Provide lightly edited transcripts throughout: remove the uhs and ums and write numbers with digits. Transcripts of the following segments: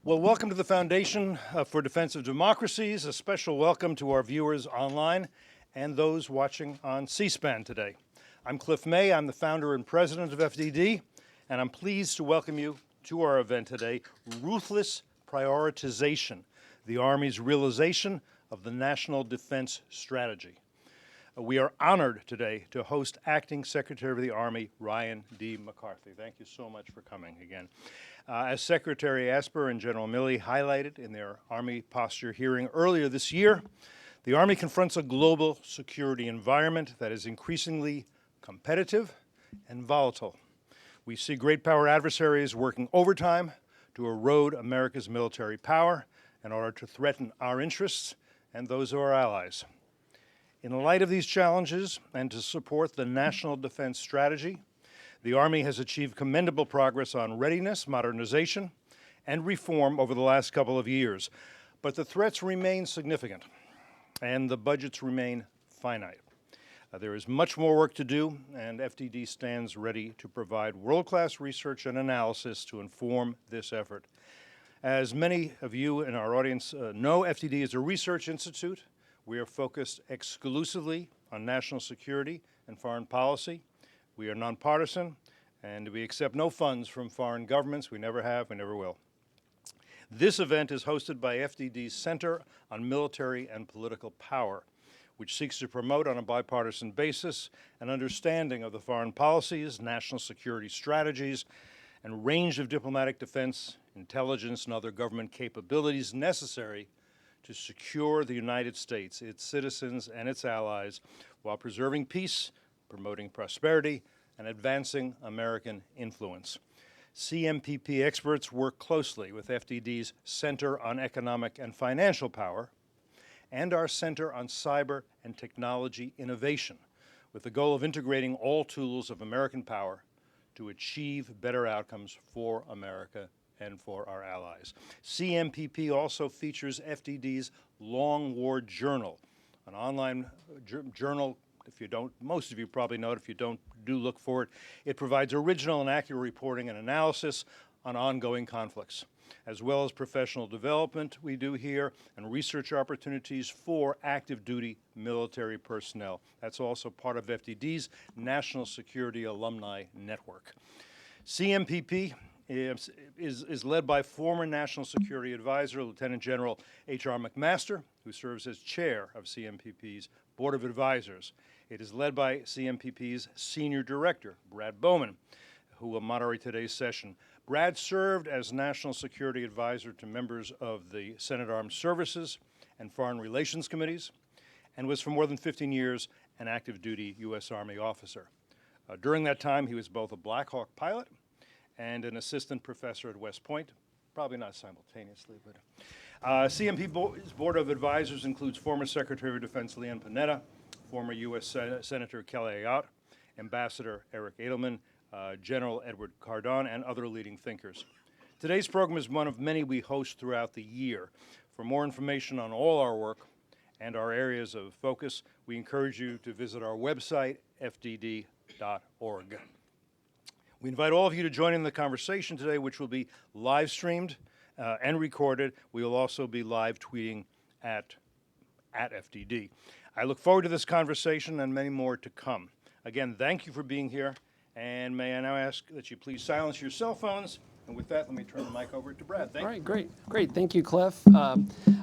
Well, welcome to the Foundation for Defense of Democracies. A special welcome to our viewers online and those watching on C-SPAN today. I'm Cliff May. I'm the founder and president of FDD, and I'm pleased to welcome you to our event today, Ruthless Prioritization, the Army's realization of the National Defense Strategy. We are honored today to host Acting Secretary of the Army, Ryan D. McCarthy. Thank you so much for coming again. As Secretary Asper and General Milley highlighted in their Army posture hearing earlier this year, the Army confronts a global security environment that is increasingly competitive and volatile. We see great power adversaries working overtime to erode America's military power in order to threaten our interests and those of our allies. In light of these challenges and to support the National Defense Strategy, the Army has achieved commendable progress on readiness, modernization, and reform over the last couple of years. But the threats remain significant, and the budgets remain finite. There is much more work to do, and FDD stands ready to provide world-class research and analysis to inform this effort. As many of you in our audience know, FDD is a research institute. We are focused exclusively on national security and foreign policy. We are nonpartisan, and we accept no funds from foreign governments. We never have, we never will. This event is hosted by FDD's Center on Military and Political Power, which seeks to promote on a bipartisan basis an understanding of the foreign policies, national security strategies, and range of diplomatic defense, intelligence, and other government capabilities necessary to secure the United States, its citizens, and its allies while preserving peace, promoting prosperity, and advancing American influence. CMPP experts work closely with FDD's Center on Economic and Financial Power and our Center on Cyber and Technology Innovation, with the goal of integrating all tools of American power to achieve better outcomes for America and for our allies. CMPP also features FDD's Long War Journal, an online journal. If you don't, most of you probably know it. If you don't, do look for it. It provides original and accurate reporting and analysis on ongoing conflicts, as well as professional development we do here and research opportunities for active duty military personnel. That's also part of FDD's National Security Alumni Network. CMPP is led by former National Security Advisor, Lieutenant General H.R. McMaster, who serves as chair of CMPP's Board of Advisors. It is led by CMPP's Senior Director, Brad Bowman, who will moderate today's session. Brad served as National Security Advisor to members of the Senate Armed Services and Foreign Relations Committees, and was for more than 15 years an active duty U.S. Army officer. During that time, he was both a Black Hawk pilot and an assistant professor at West Point, probably not simultaneously, but CMP's Board of Advisors includes former Secretary of Defense Leanne Panetta, former U.S. Senator Kelly Ayotte, Ambassador Eric Edelman, General Edward Cardon, and other leading thinkers. Today's program is one of many we host throughout the year. For more information on all our work and our areas of focus, we encourage you to visit our website, fdd.org. We invite all of you to join in the conversation today, which will be live streamed and recorded. We will also be live tweeting at FDD. I look forward to this conversation and many more to come. Again, thank you for being here, and may I now ask that you please silence your cell phones. And with that, let me turn the mic over to Brad. Thank you. All right, great. Thank you, Cliff.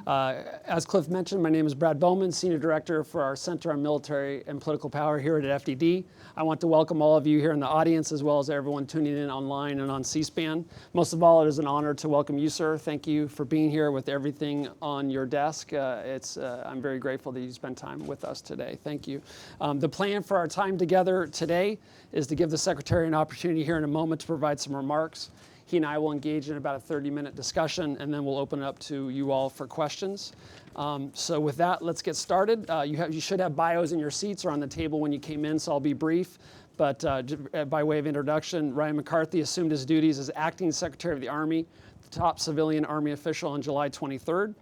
As Cliff mentioned, my name is Brad Bowman, Senior Director for our Center on Military and Political Power here at FDD. I want to welcome all of you here in the audience, as well as everyone tuning in online and on C-SPAN. Most of all, it is an honor to welcome you, sir. Thank you for being here with everything on your desk. I'm very grateful that you spent time with us today. Thank you. The plan for our time together today is to give the Secretary an opportunity here in a moment to provide some remarks. He and I will engage in about a 30-minute discussion, and then we'll open it up to you all for questions. So with that, let's get started. You should have bios in your seats or on the table when you came in, so I'll be brief. But by way of introduction, Ryan McCarthy assumed his duties as Acting Secretary of the Army, the top civilian Army official, on July 23rd.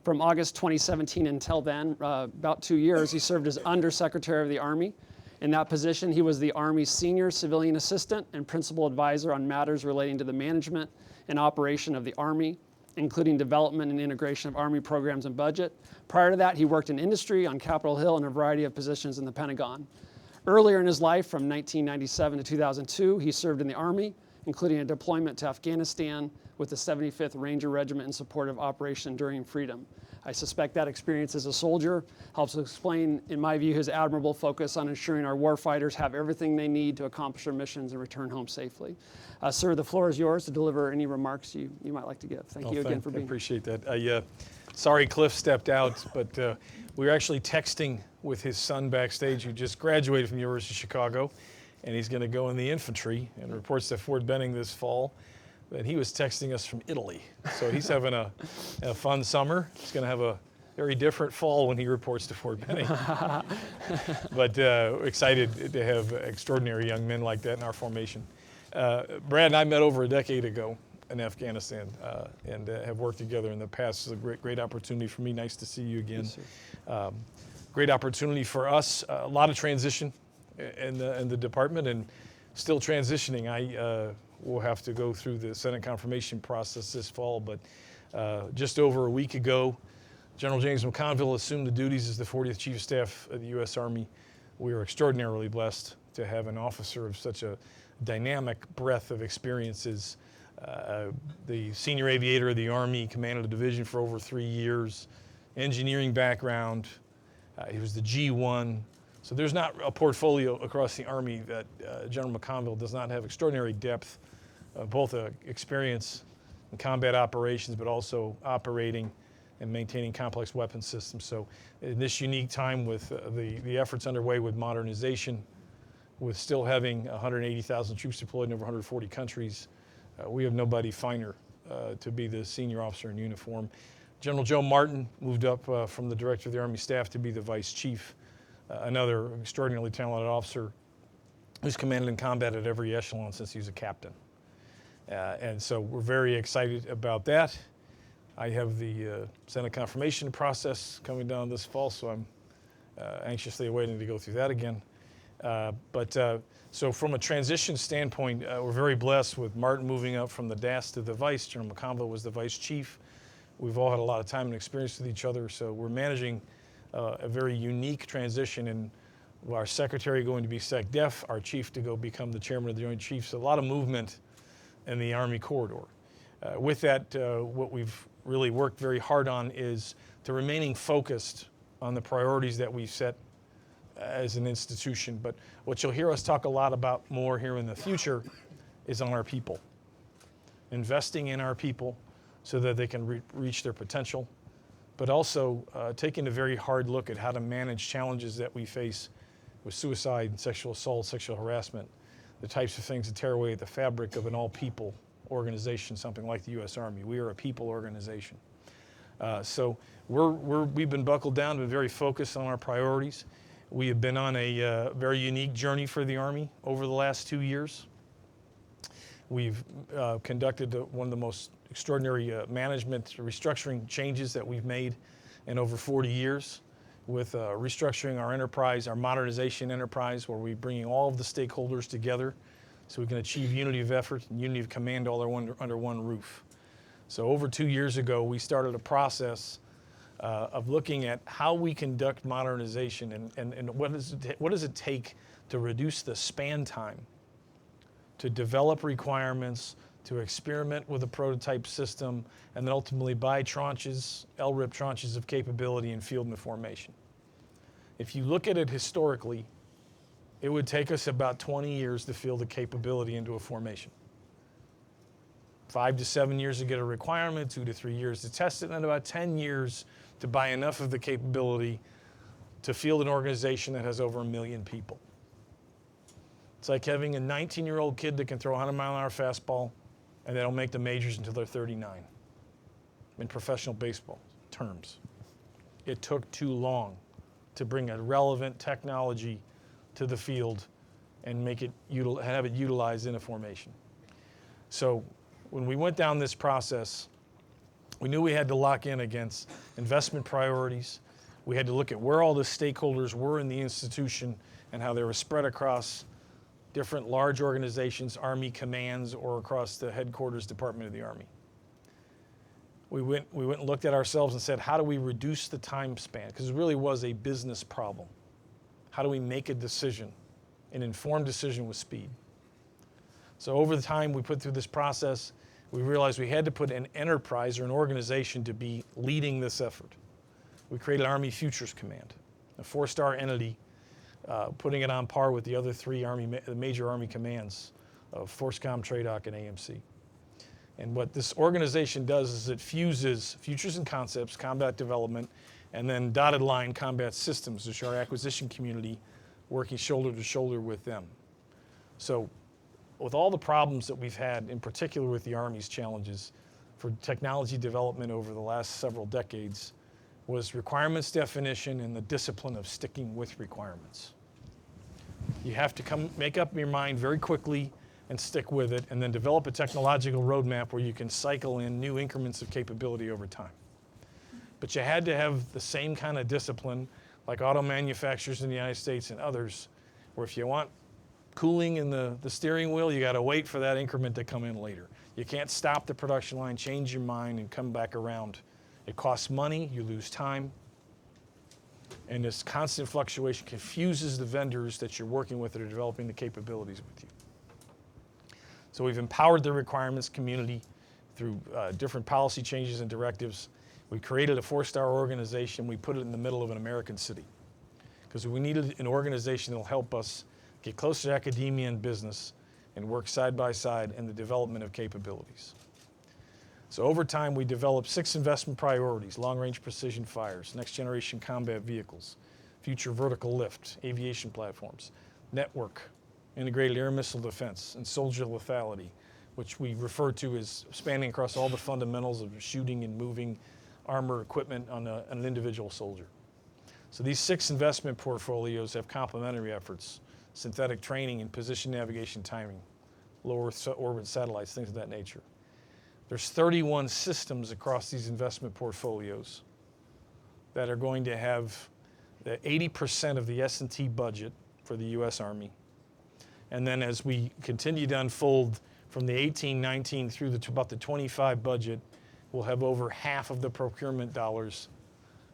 From August 2017 until then, about 2 years, he served as Undersecretary of the Army. In that position, he was the Army's senior civilian assistant and principal advisor on matters relating to the management and operation of the Army. including development and integration of Army programs and budget. Prior to that, he worked in industry on Capitol Hill and a variety of positions in the Pentagon. Earlier in his life, from 1997 to 2002, he served in the Army, including a deployment to Afghanistan with the 75th Ranger Regiment in support of Operation Enduring Freedom. I suspect that experience as a soldier helps explain, in my view, his admirable focus on ensuring our warfighters have everything they need to accomplish their missions and return home safely. Sir, the floor is yours to deliver any remarks you might like to give. Thank you again for being here. I appreciate that. Sorry Cliff stepped out, but we were actually texting with his son backstage, who just graduated from the University of Chicago, and he's going to go in the infantry and reports to Fort Benning this fall. And he was texting us from Italy. So he's having a fun summer. He's going to have a very different fall when he reports to Fort Benning. But excited to have extraordinary young men like that in our formation. Brad and I met over a decade ago in Afghanistan and have worked together in the past. It's a great opportunity for me. Nice to see you again. Yes, great opportunity for us. A lot of transition in the department and still transitioning. We'll have to go through the Senate confirmation process this fall, but just over a week ago, General James McConville assumed the duties as the 40th Chief of Staff of the U.S. Army. We are extraordinarily blessed to have an officer of such a dynamic breadth of experiences. The senior aviator of the Army, commanded a division for over 3 years, engineering background. He was the G1. So there's not a portfolio across the Army that General McConville does not have extraordinary depth, both experience in combat operations, but also operating and maintaining complex weapon systems. So in this unique time with the efforts underway with modernization, with still having 180,000 troops deployed in over 140 countries, we have nobody finer to be the senior officer in uniform. General Joe Martin moved up from the Director of the Army Staff to be the Vice Chief. Another extraordinarily talented officer who's commanded in combat at every echelon since he was a captain. And so we're very excited about that. I have the Senate confirmation process coming down this fall, so I'm anxiously awaiting to go through that again. So from a transition standpoint, we're very blessed with Martin moving up from the DAS to the Vice. General McConville was the Vice Chief. We've all had a lot of time and experience with each other, so we're managing a very unique transition, and our secretary going to be SecDef, our chief to go become the chairman of the Joint Chiefs. A lot of movement in the Army corridor. With that, what we've really worked very hard on is to remaining focused on the priorities that we've set as an institution. But what you'll hear us talk a lot about more here in the future is on our people. Investing in our people so that they can reach their potential, but also taking a very hard look at how to manage challenges that we face with suicide, sexual assault, sexual harassment, the types of things that tear away at the fabric of an all-people organization, something like the U.S. Army. We are a people organization. So we've been buckled down, been very focused on our priorities. We have been on a very unique journey for the Army over the last 2 years. We've conducted one of the most extraordinary management restructuring changes that we've made in over 40 years with restructuring our enterprise, our modernization enterprise, where we're bringing all of the stakeholders together so we can achieve unity of effort and unity of command all under one roof. So over 2 years ago, we started a process of looking at how we conduct modernization and what does it take to reduce the span time to develop requirements, to experiment with a prototype system, and then ultimately buy tranches, LRIP tranches of capability in field and formation. If you look at it historically, it would take us about 20 years to field the capability into a formation. 5 to 7 years to get a requirement, 2 to 3 years to test it, and then about 10 years to buy enough of the capability to field an organization that has over 1 million people. It's like having a 19-year-old kid that can throw a 100-mile-an-hour fastball, and they don't make the majors until they're 39 in professional baseball terms. It took too long to bring a relevant technology to the field and have it utilized in a formation. So when we went down this process, we knew we had to lock in against investment priorities. We had to look at where all the stakeholders were in the institution and how they were spread across different large organizations, Army commands, or across the headquarters department of the Army. we went and looked at ourselves and said, how do we reduce the time span? Because it really was a business problem. How do we make a decision, an informed decision with speed? So over the time we put through this process, we realized we had to put an enterprise or an organization to be leading this effort. We created Army Futures Command, a 4-star entity, putting it on par with the other 3 major Army commands of FORSCOM, TRADOC, and AMC. And what this organization does is it fuses futures and concepts, combat development, and then dotted line combat systems, which are our acquisition community, working shoulder to shoulder with them. So with all the problems that we've had, in particular with the Army's challenges for technology development over the last several decades, was requirements definition and the discipline of sticking with requirements. You have to make up your mind very quickly and stick with it, and then develop a technological roadmap where you can cycle in new increments of capability over time. But you had to have the same kind of discipline like auto manufacturers in the United States and others, where if you want cooling in the steering wheel, you got to wait for that increment to come in later. You can't stop the production line, change your mind, and come back around. It costs money, you lose time, and this constant fluctuation confuses the vendors that you're working with that are developing the capabilities with you. So we've empowered the requirements community through different policy changes and directives. We created a 4-star organization. We put it in the middle of an American city because we needed an organization that will help us get closer to academia and business and work side by side in the development of capabilities. So over time, we developed 6 investment priorities: long-range precision fires, next-generation combat vehicles, future vertical lift, aviation platforms, network, integrated air missile defense, and soldier lethality, which we refer to as spanning across all the fundamentals of shooting and moving armor equipment on an individual soldier. So these 6 investment portfolios have complementary efforts: synthetic training and position navigation timing, low Earth orbit satellites, things of that nature. There's 31 systems across these investment portfolios that are going to have 80% of the S&T budget for the U.S. Army. And then as we continue to unfold from the 18-19 through about the 25 budget, we'll have over half of the procurement dollars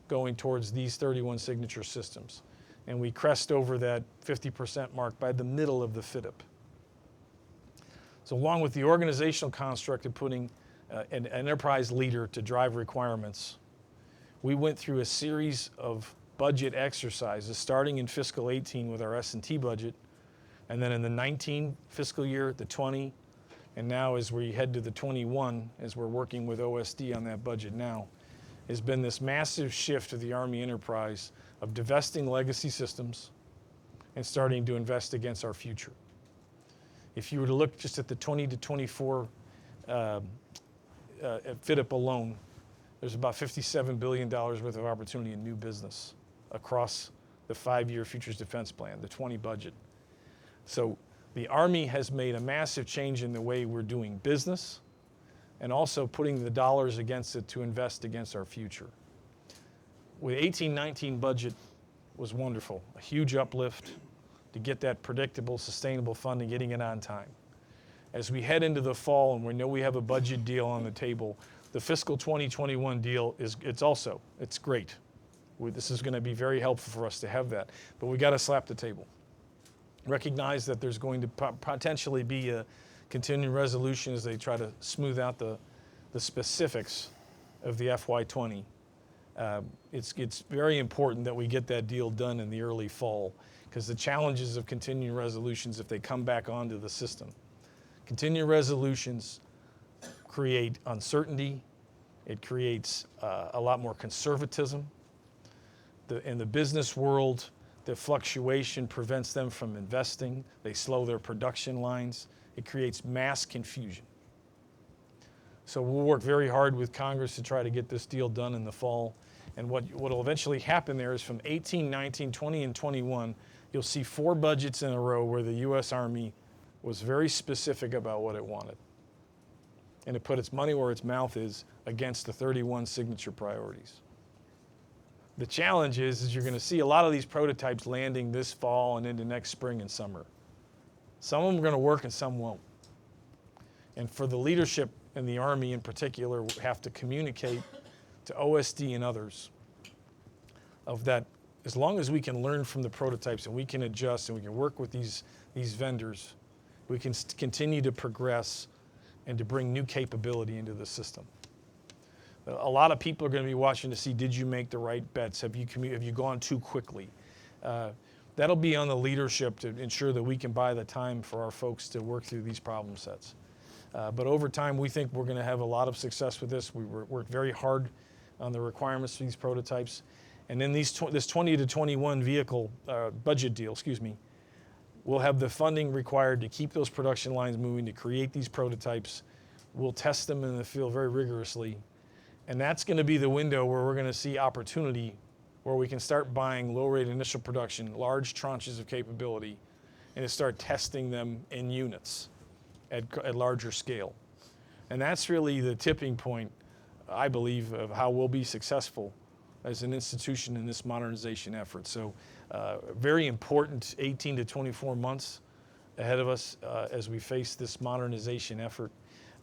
going towards these 31 signature systems. And we crest over that 50% mark by the middle of the FDD'S. So along with the organizational construct of putting an enterprise leader to drive requirements, we went through a series of budget exercises starting in fiscal 18 with our S&T budget, and then in the 19 fiscal year, the 20, and now as we head to the 21, as we're working with OSD on that budget now, has been this massive shift of the Army enterprise of divesting legacy systems and starting to invest against our future. If you were to look just at the 20 to 24 at FDD'S alone, there's about $57 billion worth of opportunity in new business across the 5-year Futures Defense Plan, the 20 budget. So the Army has made a massive change in the way we're doing business and also putting the dollars against it to invest against our future. With 18-19 budget was wonderful, a huge uplift to get that predictable, sustainable funding, getting it on time. As we head into the fall and we know we have a budget deal on the table, the fiscal 2021 deal it's great. This is going to be very helpful for us to have that, but we got to slap the table. Recognize that there's going to potentially be a continuing resolution as they try to smooth out the specifics of the FY20. It's very important that we get that deal done in the early fall, because the challenges of continuing resolutions, if they come back onto the system, continuing resolutions create uncertainty. It creates a lot more conservatism. In the business world, the fluctuation prevents them from investing. They slow their production lines. It creates mass confusion. So we'll work very hard with Congress to try to get this deal done in the fall. And what will eventually happen there is from 18, 19, 20, and 21, you'll see 4 budgets in a row where the U.S. Army was very specific about what it wanted. And it put its money where its mouth is against the 31 signature priorities. The challenge is you're going to see a lot of these prototypes landing this fall and into next spring and summer. Some of them are going to work and some won't. And for the leadership and the Army in particular have to communicate to OSD and others of that. As long as we can learn from the prototypes and we can adjust and we can work with these vendors, we can continue to progress and to bring new capability into the system. A lot of people are going to be watching to see, did you make the right bets? Have you gone too quickly? That'll be on the leadership to ensure that we can buy the time for our folks to work through these problem sets. But over time, we think we're going to have a lot of success with this. We worked very hard on the requirements for these prototypes. And then this 20 to 21 vehicle budget deal, we'll have the funding required to keep those production lines moving, to create these prototypes. We'll test them in the field very rigorously. And that's going to be the window where we're going to see opportunity, where we can start buying low-rate initial production, large tranches of capability, and to start testing them in units at larger scale. And that's really the tipping point, I believe, of how we'll be successful as an institution in this modernization effort. So very important 18 to 24 months ahead of us as we face this modernization effort.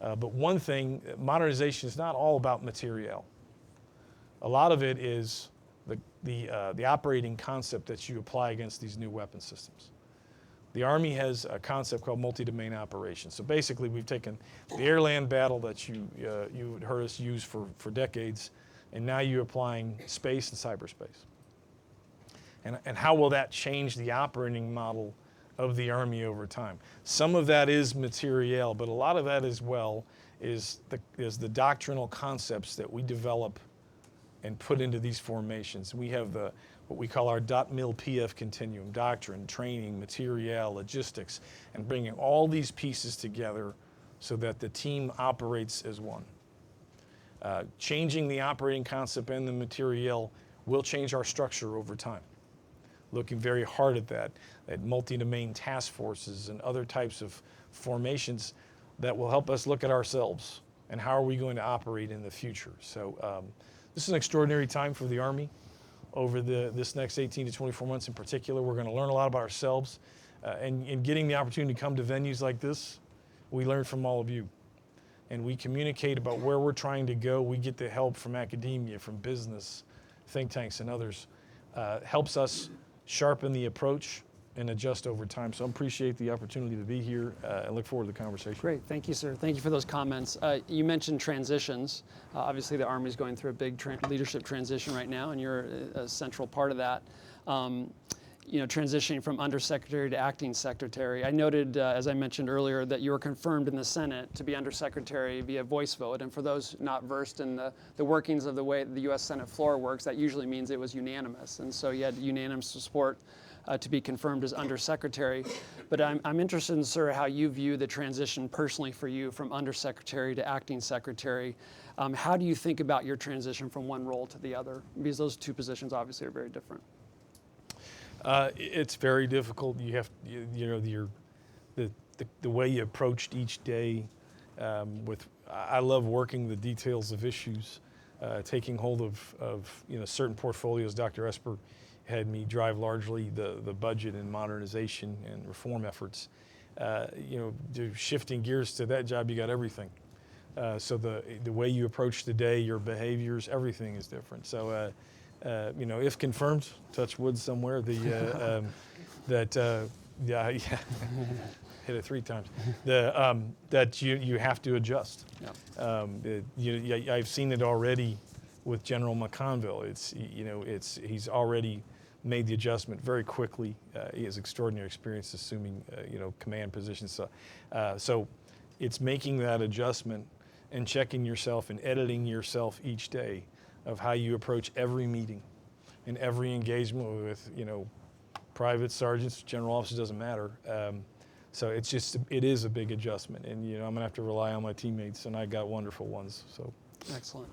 But one thing, modernization is not all about materiel. A lot of it is the operating concept that you apply against these new weapon systems. The Army has a concept called multi-domain operations. So basically, we've taken the air-land battle that you heard us use for decades, and now you're applying space and cyberspace. And how will that change the operating model of the Army over time? Some of that is materiel, but a lot of that as well is the doctrinal concepts that we develop and put into these formations. We have what we call our .mil PF continuum: doctrine, training, materiel, logistics, and bringing all these pieces together so that the team operates as one. Changing the operating concept and the materiel will change our structure over time. Looking very hard at that, at multi-domain task forces and other types of formations that will help us look at ourselves and how are we going to operate in the future. So this is an extraordinary time for the Army. Over this next 18 to 24 months in particular, we're going to learn a lot about ourselves. And getting the opportunity to come to venues like this, we learn from all of you. And we communicate about where we're trying to go. We get the help from academia, from business, think tanks, and others. Helps us sharpen the approach and adjust over time. So I appreciate the opportunity to be here and look forward to the conversation. Great, thank you, sir. Thank you for those comments. You mentioned transitions. Obviously, the Army is going through a big leadership transition right now, and you're a central part of that. Transitioning from undersecretary to acting secretary. I noted, as I mentioned earlier, that you were confirmed in the Senate to be undersecretary via voice vote. And for those not versed in the workings of the way the U.S. Senate floor works, that usually means it was unanimous. And so you had unanimous support to be confirmed as undersecretary. But I'm interested in, sir, how you view the transition personally for you from undersecretary to acting secretary. How do you think about your transition from one role to the other? Because those two positions obviously are very different. It's very difficult. You have, the way you approached each day. I love working the details of issues, taking hold of certain portfolios. Dr. Esper had me drive largely the budget and modernization and reform efforts. Shifting gears to that job, you got everything. So the way you approach the day, your behaviors, everything is different. So. If confirmed, touch wood somewhere, hit it 3 times, that you have to adjust. Yeah. I've seen it already with General McConville. He's already made the adjustment very quickly. He has extraordinary experience assuming command positions. So it's making that adjustment and checking yourself and editing yourself each day of how you approach every meeting and every engagement with, privates, sergeants, general officers, doesn't matter. So it is a big adjustment, and I'm gonna have to rely on my teammates, and I got wonderful ones. So excellent.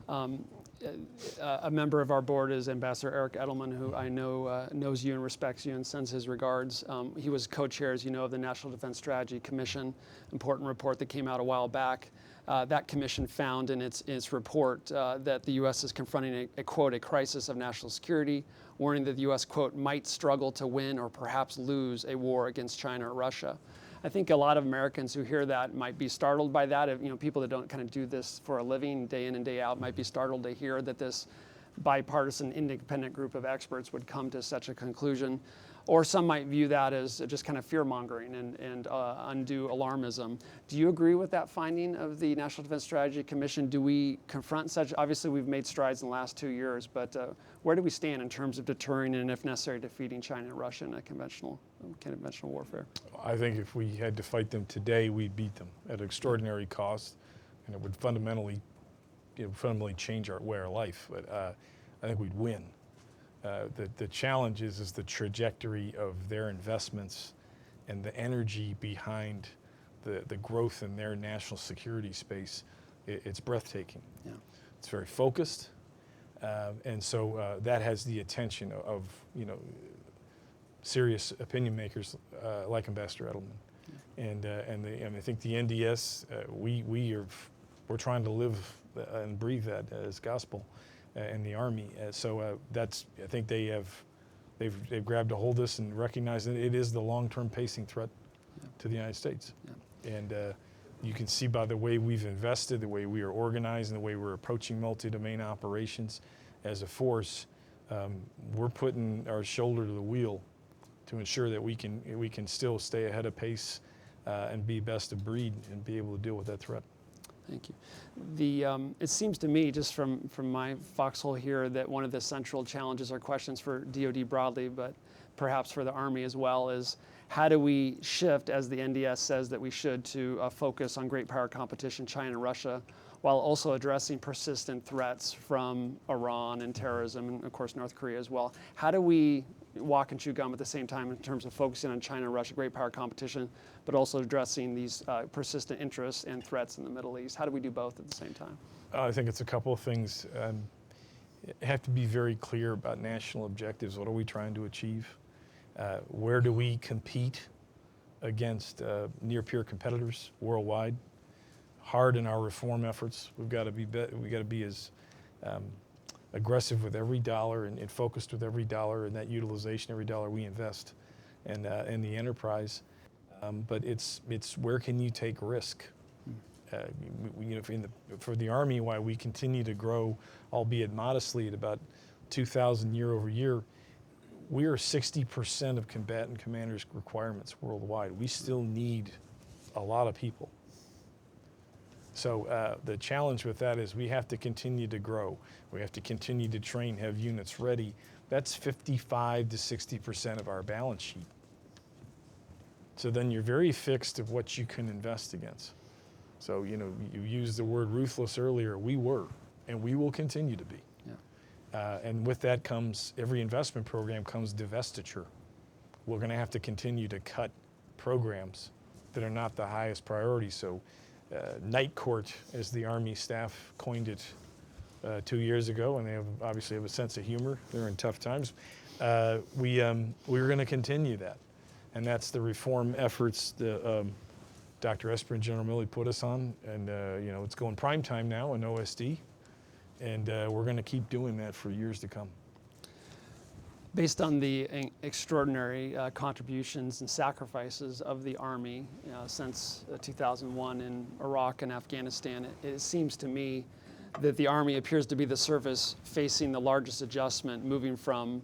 A member of our board is Ambassador Eric Edelman, who I know knows you and respects you and sends his regards. He was co-chair, as you know, of the National Defense Strategy Commission, important report that came out a while back. That commission found in its report that the U.S. is confronting a crisis of national security, warning that the U.S., quote, might struggle to win or perhaps lose a war against China or Russia. I think a lot of Americans who hear that might be startled by that. You know, people that don't kind of do this for a living day in and day out might be startled to hear that this bipartisan independent group of experts would come to such a conclusion. Or some might view that as just kind of fear-mongering and undue alarmism. Do you agree with that finding of the National Defense Strategy Commission? Do we confront such? Obviously, we've made strides in the last 2 years, but where do we stand in terms of deterring and, if necessary, defeating China and Russia in a conventional warfare? I think if we had to fight them today, we'd beat them at extraordinary cost, and it would fundamentally change our way of life. But I think we'd win. The challenge is the trajectory of their investments and the energy behind the growth in their national security space. It's breathtaking. Yeah. It's very focused, and so that has the attention of serious opinion makers like Ambassador Edelman, and I think the NDS we're trying to live and breathe that as gospel. In the Army, so I think they've grabbed a hold of this and recognized that it is the long-term pacing threat to the United States. Yeah. And you can see by the way we've invested, the way we are organized, and the way we're approaching multi-domain operations as a force, we're putting our shoulder to the wheel to ensure that we can still stay ahead of pace and be best of breed and be able to deal with that threat. Thank you. It seems to me, just from my foxhole here, that one of the central challenges or questions for DoD broadly, but perhaps for the Army as well, is how do we shift, as the NDS says that we should, to focus on great power competition, China and Russia, while also addressing persistent threats from Iran and terrorism, and of course North Korea as well. How do we walk and chew gum at the same time in terms of focusing on China and Russia, great power competition, but also addressing these persistent interests and threats in the Middle East? How do we do both at the same time? I think it's a couple of things. Have to be very clear about national objectives. What are we trying to achieve? Where do we compete against near-peer competitors worldwide? Hard in our reform efforts. We've got to be as aggressive with every dollar and focused with every dollar and that utilization, every dollar we invest in the enterprise. But it's where can you take risk? For the Army, why we continue to grow, albeit modestly at about 2,000 year over year, we are 60% of combatant commanders' requirements worldwide. We still need a lot of people. So the challenge with that is we have to continue to grow. We have to continue to train, have units ready. That's 55 to 60% of our balance sheet. So then you're very fixed of what you can invest against. So, you used the word ruthless earlier. We were, and we will continue to be. Yeah. And with that comes, every investment program comes divestiture. We're going to have to continue to cut programs that are not the highest priority. So night court, as the Army staff coined it 2 years ago, and they obviously have a sense of humor. They're in tough times. We're going to continue that. And that's the reform efforts that Dr. Esper and General Milley put us on. And it's going prime time now in OSD. And we're going to keep doing that for years to come. Based on the extraordinary contributions and sacrifices of the Army since 2001 in Iraq and Afghanistan, it seems to me that the Army appears to be the service facing the largest adjustment, moving from,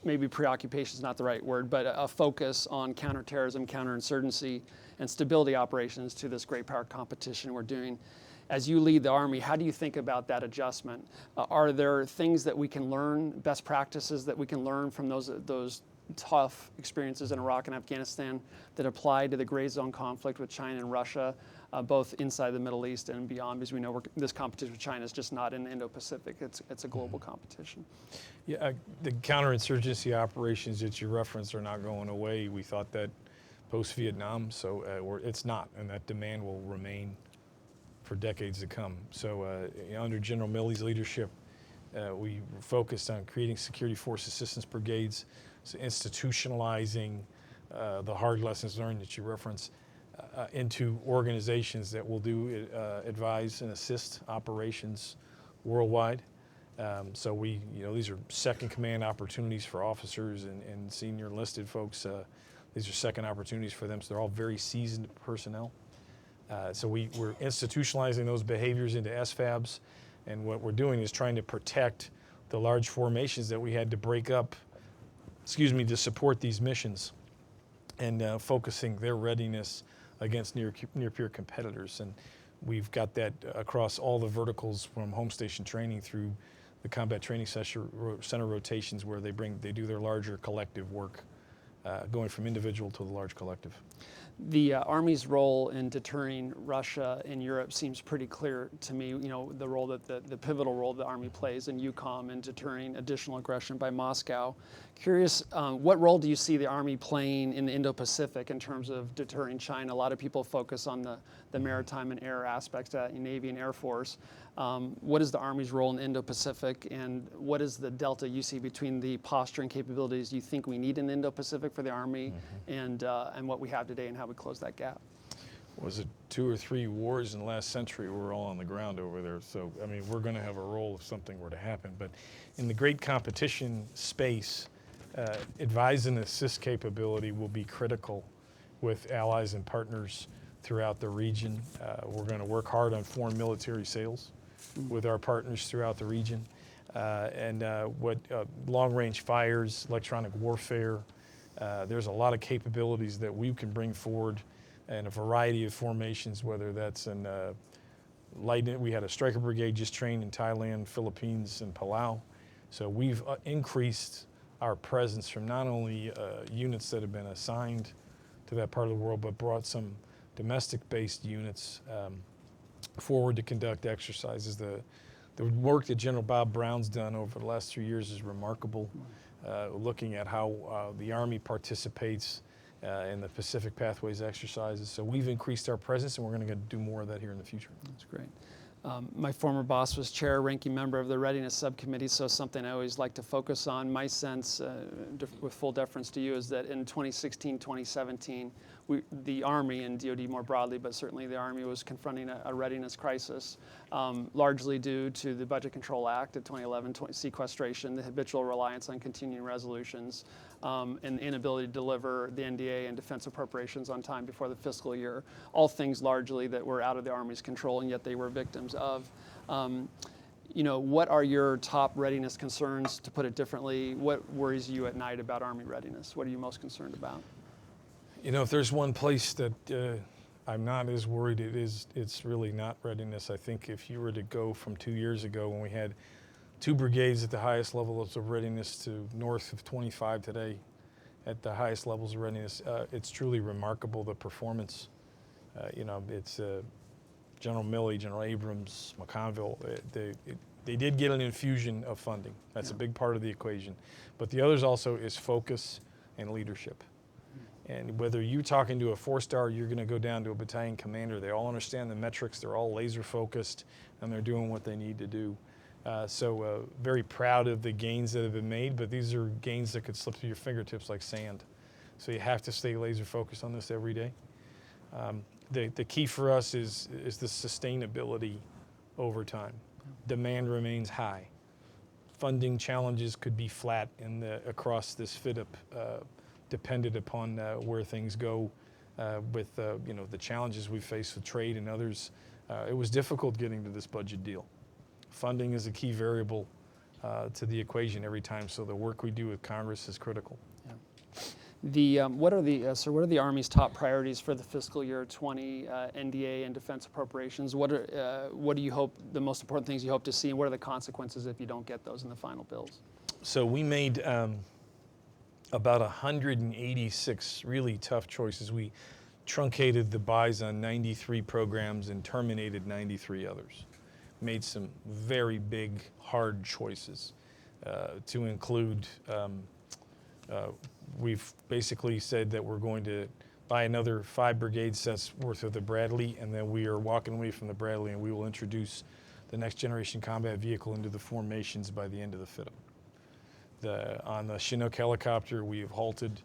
maybe preoccupation is not the right word, but a focus on counterterrorism, counterinsurgency, and stability operations to this great power competition we're doing. As you lead the Army, how do you think about that adjustment? Are there things that we can learn, best practices that we can learn from those tough experiences in Iraq and Afghanistan that apply to the gray zone conflict with China and Russia, both inside the Middle East and beyond? Because we know this competition with China is just not in the Indo-Pacific. It's a global competition. Yeah, the counterinsurgency operations that you referenced are not going away. We thought that post-Vietnam, so it's not, and that demand will remain for decades to come. So under General Milley's leadership, we focused on creating security force assistance brigades, so institutionalizing the hard lessons learned that you referenced into organizations that will do advise and assist operations worldwide. So these are second command opportunities for officers and senior enlisted folks These are second opportunities for them, so they're all very seasoned personnel. So we're institutionalizing those behaviors into SFABs, and what we're doing is trying to protect the large formations that we had to break up, to support these missions, and focusing their readiness against near-peer competitors. And we've got that across all the verticals, from home station training through the combat training center rotations, where they do their larger collective work, going from individual to the large collective. The Army's role in deterring Russia in Europe seems pretty clear to me. You know, the role that the pivotal role the Army plays in EUCOM in deterring additional aggression by Moscow. Curious, what role do you see the Army playing in the Indo-Pacific in terms of deterring China? A lot of people focus on the maritime and air aspects, Navy and Air Force. What is the Army's role in the Indo-Pacific, and what is the delta you see between the posture and capabilities you think we need in the Indo-Pacific for the Army and what we have today, and how we close that gap? Was it 2 or 3 wars in the last century? We're all on the ground over there. So, I mean, we're going to have a role if something were to happen. But in the great competition space, advise and assist capability will be critical with allies and partners throughout the region. We're going to work hard on foreign military sales with our partners throughout the region. What long-range fires, electronic warfare, there's a lot of capabilities that we can bring forward in a variety of formations, whether that's in we had a striker brigade just trained in Thailand, Philippines, and Palau. So we've increased our presence from not only units that have been assigned to that part of the world, but brought some domestic-based units forward to conduct exercises. The work that General Bob Brown's done over the last 3 years is remarkable, looking at how the Army participates in the Pacific Pathways exercises. So we've increased our presence, and we're going to do more of that here in the future. That's great. My former boss was chair, ranking member of the Readiness Subcommittee, so something I always like to focus on. My sense, with full deference to you, is that in 2016, 2017, the Army and DoD more broadly, but certainly the Army was confronting a readiness crisis, largely due to the Budget Control Act of 2011, sequestration, the habitual reliance on continuing resolutions, and the inability to deliver the NDA and defense appropriations on time before the fiscal year. All things largely that were out of the Army's control, and yet they were victims of. You know, what are your top readiness concerns, to put it differently? What worries you at night about Army readiness? What are you most concerned about? You know, if there's one place that I'm not as worried, it's really not readiness. I think if you were to go from 2 years ago, when we had 2 brigades at the highest levels of readiness, to north of 25 today at the highest levels of readiness, it's truly remarkable, the performance. You know, it's General Milley, General Abrams, McConville, they did get an infusion of funding. That's a big part of the equation. But the others also is focus and leadership. And whether you're talking to a 4-star, you're going to go down to a battalion commander, they all understand the metrics, they're all laser focused, and they're doing what they need to do. So very proud of the gains that have been made, but these are gains that could slip through your fingertips like sand. So you have to stay laser focused on this every day. The key for us is the sustainability over time. Demand remains high. Funding challenges could be flat across this FDD'S, dependent upon where things go with you know, the challenges we face with trade and others. It was difficult getting to this budget deal. Funding is a key variable to the equation every time, so the work we do with Congress is critical. Yeah. What are the Army's top priorities for the fiscal year 20 NDA and defense appropriations? What do you hope, the most important things you hope to see, and what are the consequences if you don't get those in the final bills? So we made about 186 really tough choices. We truncated the buys on 93 programs and terminated 93 others. Made some very big, hard choices to include, we've basically said that we're going to buy another 5 brigade sets worth of the Bradley, and then we are walking away from the Bradley, and we will introduce the next generation combat vehicle into the formations by the end of the FDD'S. On the Chinook helicopter, we have halted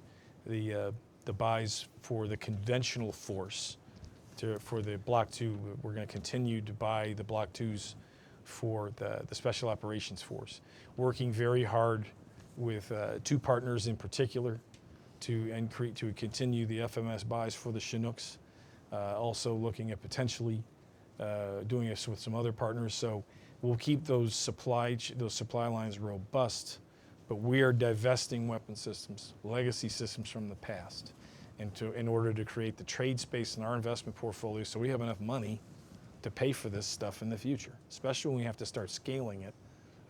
the buys for the conventional force. For the Block 2, we're going to continue to buy the Block 2s for the Special Operations Force. Working very hard with 2 partners in particular to continue the FMS buys for the Chinooks. Also looking at potentially doing this with some other partners. So we'll keep those supply lines robust, but we are divesting weapon systems, legacy systems from the past, in order to create the trade space in our investment portfolio so we have enough money to pay for this stuff in the future, especially when we have to start scaling it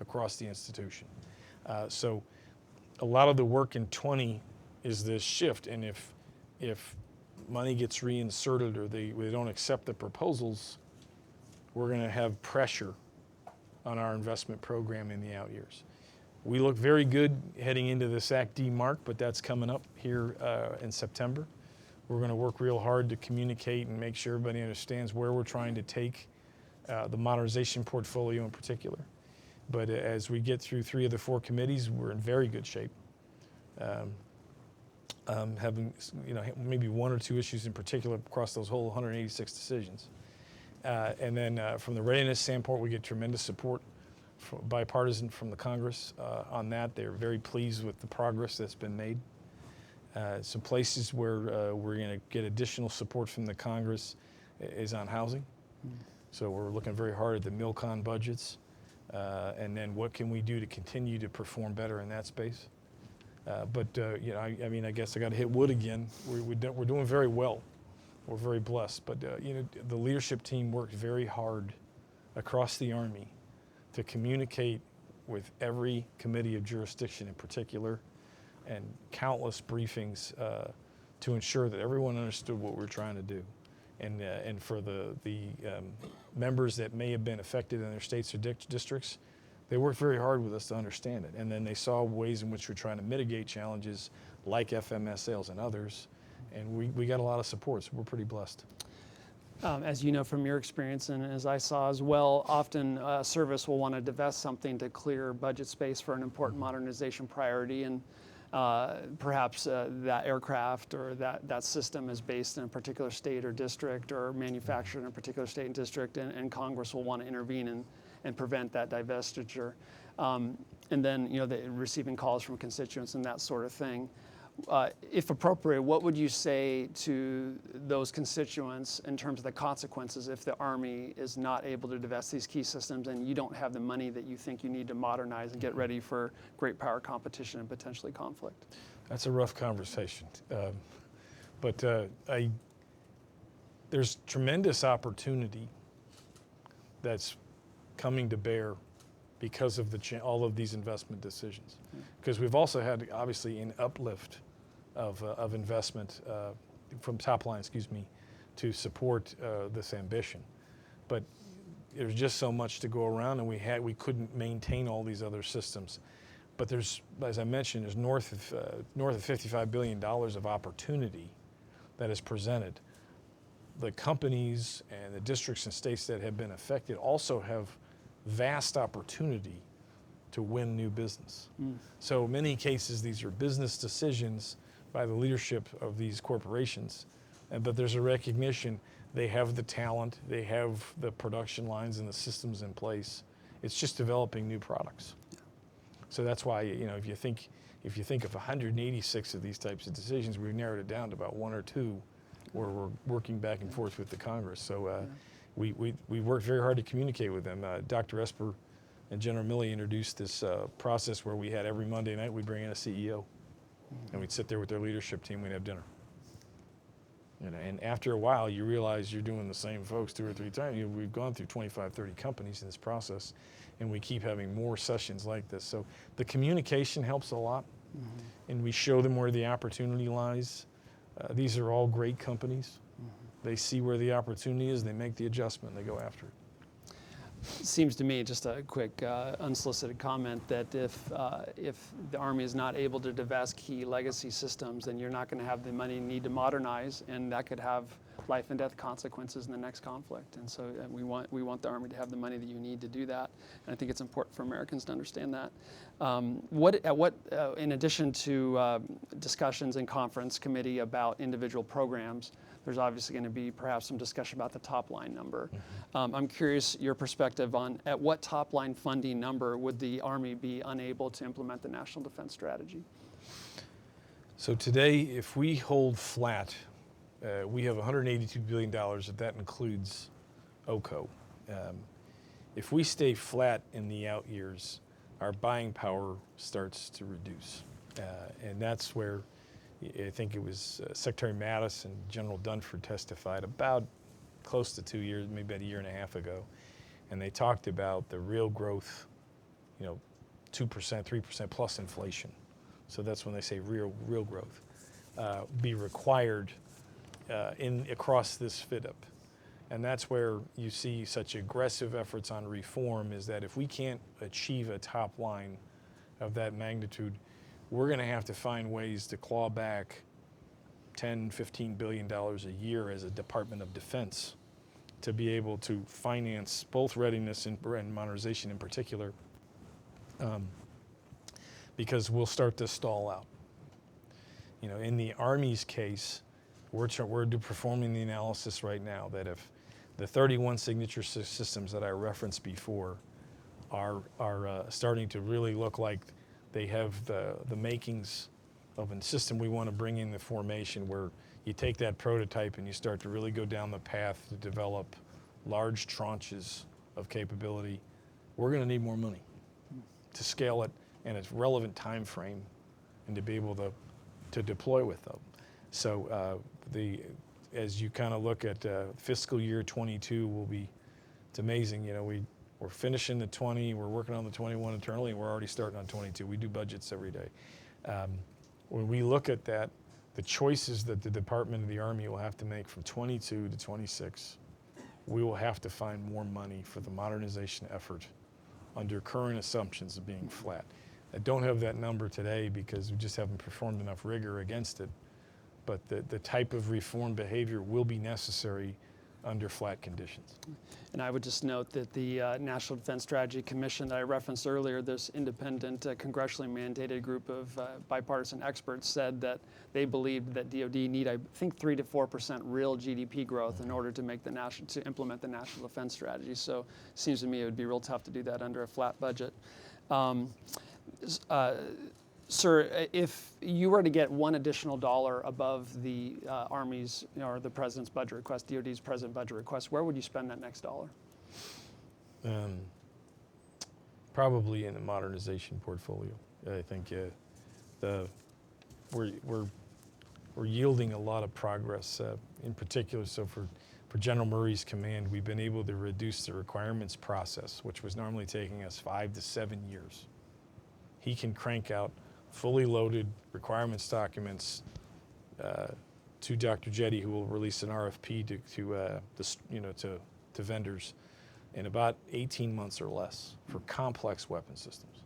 across the institution. So a lot of the work in 20 is this shift, and if money gets reinserted or they don't accept the proposals, we're going to have pressure on our investment program in the out years. We look very good heading into this Act D mark, but that's coming up here in September. We're going to work real hard to communicate and make sure everybody understands where we're trying to take the modernization portfolio in particular. But as we get through 3 of the 4 committees, we're in very good shape. Having maybe 1 or 2 issues in particular across those whole 186 decisions. And then from the readiness standpoint, we get tremendous support bipartisan from the Congress on that. They're very pleased with the progress that's been made. Some places where we're going to get additional support from the Congress is on housing. So we're looking very hard at the MILCON budgets, and then what can we do to continue to perform better in that space. I guess I got to hit wood again. We're doing very well. We're very blessed, but the leadership team worked very hard across the Army to communicate with every committee of jurisdiction in particular, and countless briefings to ensure that everyone understood what we're trying to do. And for the members that may have been affected in their states or districts, they worked very hard with us to understand it. And then they saw ways in which we're trying to mitigate challenges like FMS sales and others. And we got a lot of support, so we're pretty blessed. As you know from your experience, and as I saw as well, often service will want to divest something to clear budget space for an important modernization priority, and perhaps that aircraft or that system is based in a particular state or district or manufactured in a particular state and district, and Congress will want to intervene and prevent that divestiture. And then, receiving calls from constituents and that sort of thing. If appropriate, what would you say to those constituents in terms of the consequences if the Army is not able to divest these key systems and you don't have the money that you think you need to modernize and get ready for great power competition and potentially conflict? That's a rough conversation. But there's tremendous opportunity that's coming to bear because of all of these investment decisions. Because we've also had, obviously, an uplift of investment from top line, to support this ambition. But there's just so much to go around, and we couldn't maintain all these other systems. But there's, as I mentioned, there's north of $55 billion of opportunity that is presented. The companies and the districts and states that have been affected also have vast opportunity to win new business. So in many cases, these are business decisions by the leadership of these corporations, but there's a recognition they have the talent, they have the production lines and the systems in place. It's just developing new products. So that's why, if you think of 186 of these types of decisions, we've narrowed it down to about 1 or 2 where we're working back and forth with the Congress. So we worked very hard to communicate with them. Dr. Esper and General Milley introduced this process where we had every Monday night we'd bring in a CEO, and we'd sit there with their leadership team, we'd have dinner. And after a while, you realize you're doing the same folks 2 or 3 times. We've gone through 25, 30 companies in this process, and we keep having more sessions like this. So the communication helps a lot, and we show them where the opportunity lies. These are all great companies. They see where the opportunity is, they make the adjustment, and they go after it. Seems to me, just a quick unsolicited comment, that if the Army is not able to divest key legacy systems, then you're not going to have the money you need to modernize, and that could have life and death consequences in the next conflict. And so we want the Army to have the money that you need to do that, and I think it's important for Americans to understand that. In addition to discussions in conference committee about individual programs, there's obviously going to be perhaps some discussion about the top line number. I'm curious your perspective on at what top line funding number would the Army be unable to implement the National Defense Strategy? So today, if we hold flat, we have $182 billion, that includes OCO. If we stay flat in the out years, our buying power starts to reduce. And that's where I think it was Secretary Mattis and General Dunford testified about close to 2 years, maybe about a year and a half ago. And they talked about the real growth, 2%, 3% plus inflation. So that's when they say real growth, be required across this fit-up. And that's where you see such aggressive efforts on reform, is that if we can't achieve a top line of that magnitude, we're going to have to find ways to claw back $10, $15 billion a year as a Department of Defense to be able to finance both readiness and modernization in particular, because we'll start to stall out. In the Army's case, we're performing the analysis right now that if the 31 signature systems that I referenced before are starting to really look like they have the makings of a system we want to bring in the formation, where you take that prototype and you start to really go down the path to develop large tranches of capability, we're going to need more money to scale it in its relevant time frame and to be able to deploy with them. So as you kind of look at fiscal year 22, it's amazing. We're finishing the 20, we're working on the 21 internally, and we're already starting on 22. We do budgets every day. When we look at that, the choices that the Department of the Army will have to make from 22 to 26, we will have to find more money for the modernization effort under current assumptions of being flat. I don't have that number today because we just haven't performed enough rigor against it, but the type of reform behavior will be necessary under flat conditions. And I would just note that the National Defense Strategy Commission that I referenced earlier, this independent congressionally mandated group of bipartisan experts, said that they believed that DoD need, I think, 3 to 4% real GDP growth in order to implement the National Defense Strategy. So it seems to me it would be real tough to do that under a flat budget. Sir, if you were to get one additional dollar above the Army's or the President's budget request, DoD's President budget request, where would you spend that next dollar? Probably in the modernization portfolio. I think we're yielding a lot of progress. In particular, so for General Murray's command, we've been able to reduce the requirements process, which was normally taking us 5 to 7 years. He can crank out fully loaded requirements documents to Dr. Jetty, who will release an RFP to vendors in about 18 months or less for complex weapon systems.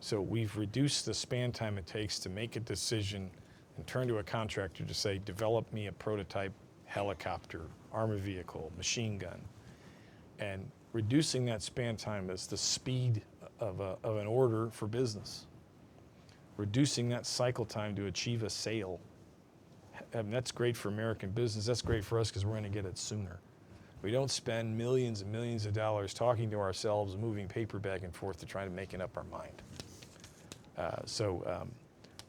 So we've reduced the span time it takes to make a decision and turn to a contractor to say, develop me a prototype helicopter, armored vehicle, machine gun. And reducing that span time is the speed of an order for business. Reducing that cycle time to achieve a sale, that's great for American business. That's great for us because we're going to get it sooner. We don't spend millions and millions of dollars talking to ourselves, moving paper back and forth to try to make up our mind.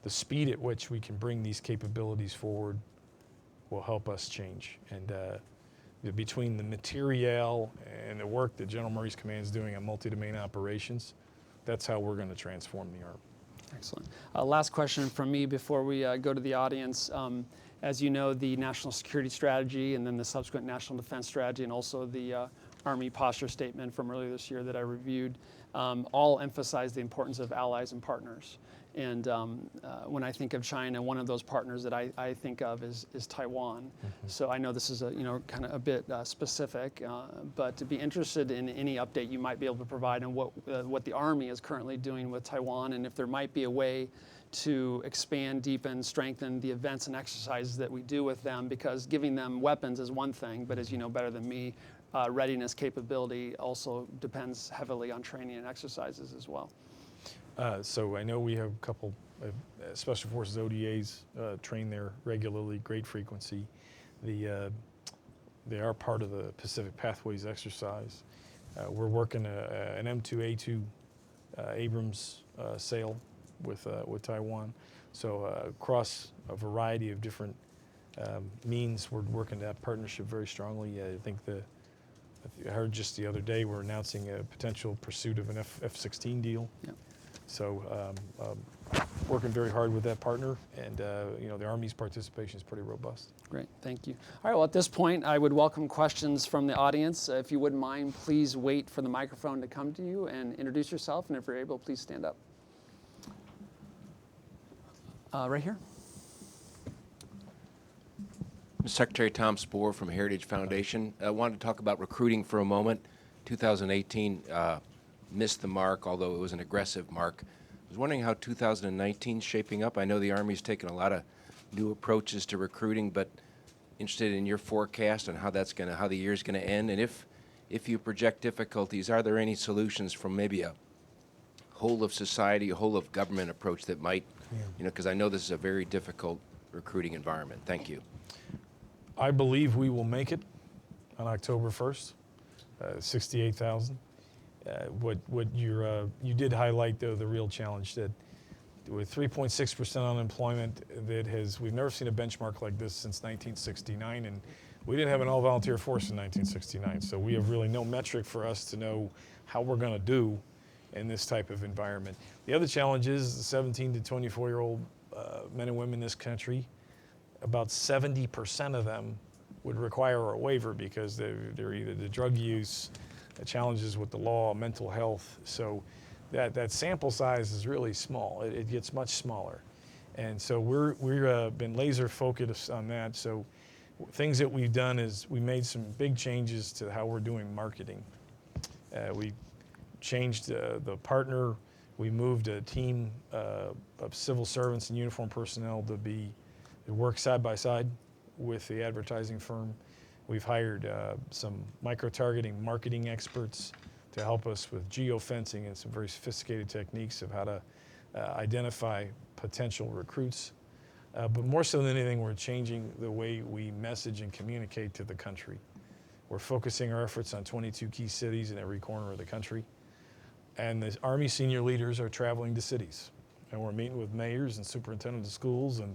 The speed at which we can bring these capabilities forward will help us change. And between the materiel and the work that General Murray's command is doing on multi-domain operations, that's how we're going to transform the Army. Excellent. Last question from me before we go to the audience. As you know, the National Security Strategy and then the subsequent National Defense Strategy and also the Army Posture Statement from earlier this year that I reviewed all emphasize the importance of allies and partners. And when I think of China, one of those partners that I think of is Taiwan. Mm-hmm. So I know this is kind of a bit specific, but to be interested in any update you might be able to provide on what the Army is currently doing with Taiwan, and if there might be a way to expand, deepen, strengthen the events and exercises that we do with them, because giving them weapons is one thing, but as you know better than me, readiness capability also depends heavily on training and exercises as well. So I know we have a couple of Special Forces ODAs train there regularly, great frequency. They are part of the Pacific Pathways exercise. We're working an M2A2 Abrams sale with Taiwan. So across a variety of different means, we're working that partnership very strongly. I heard just the other day we're announcing a potential pursuit of an F-16 deal. Yep. So working very hard with that partner, and the Army's participation is pretty robust. Great, thank you. All right, well, at this point, I would welcome questions from the audience. If you wouldn't mind, please wait for the microphone to come to you and introduce yourself, and if you're able, please stand up. Right here. Secretary Tom Spohr from Heritage Foundation. I wanted to talk about recruiting for a moment. 2018 missed the mark, although it was an aggressive mark. I was wondering how 2019 is shaping up. I know the Army's taken a lot of new approaches to recruiting, but interested in your forecast on how the year's going to end, and if you project difficulties, are there any solutions from maybe a whole of society, a whole of government approach that might, because I know this is a very difficult recruiting environment. Thank you. I believe we will make it on October 1st, 68,000. You did highlight, though, the real challenge that with 3.6% unemployment, we've never seen a benchmark like this since 1969, and we didn't have an all-volunteer force in 1969, so we have really no metric for us to know how we're going to do in this type of environment. The other challenge is the 17 to 24-year-old men and women in this country. About 70% of them would require a waiver because they're either the drug use, the challenges with the law, mental health. So that sample size is really small. It gets much smaller. And so we've been laser focused on that. So things that we've done is we made some big changes to how we're doing marketing. We changed the partner. We moved a team of civil servants and uniformed personnel to work side by side with the advertising firm. We've hired some micro-targeting marketing experts to help us with geofencing and some very sophisticated techniques of how to identify potential recruits. But more so than anything, we're changing the way we message and communicate to the country. We're focusing our efforts on 22 key cities in every corner of the country. And the Army senior leaders are traveling to cities. And we're meeting with mayors and superintendents of schools and